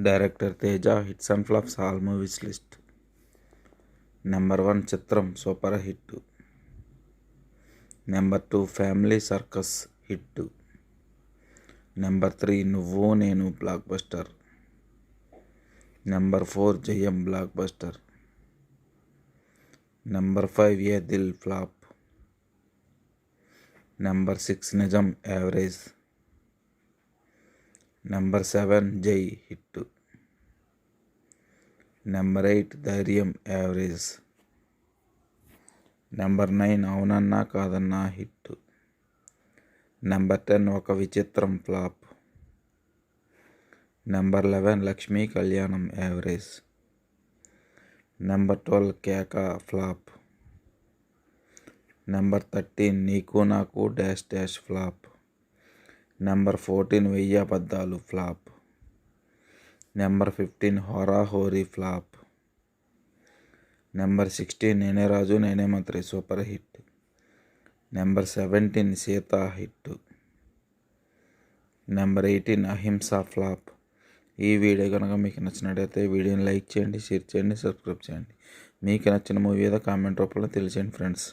Director Teja hits and flops all movies list. Number 1 చిత్రం super hit. Number 2 family circus hit. Number 3 నువ్వు నేను block buster. Number 4 జయం block buster. Number 5 ఏ Dil flop. Number 6 నిజం average. Number 7 జై hit. Number 8 ధైర్యం average. Number 9 అవునన్నా కాదన్నా hit. Number 10 ఒక విచిత్రం ఫ్లాప్. నెంబర్ 11 లక్ష్మీ కళ్యాణం యావరేజ్. నెంబర్ 12 కేక ఫ్లాప్. నెంబర్ 13 నీకు నాకు డాష్ డాష్ ఫ్లాప్. నెంబర్ 14 వెయ్యి అబద్ధాలు ఫ్లాప్. నెంబర్ 15 హోరా హోరీ ఫ్లాప్. నెంబర్ 16 నేనే రాజు నేనే మంత్రి super hit. Number 17 Sita hit. Number 18 అహింస ఫ్లాప్. ఈ వీడియో కనుక మీకు నచ్చినట్టయితే వీడియోని లైక్ చేయండి, షేర్ చేయండి, సబ్స్క్రైబ్ చేయండి. మీకు నచ్చిన మూవీ ఏదో కామెంట్ రూపంలో తెలియచేయండి ఫ్రెండ్స్.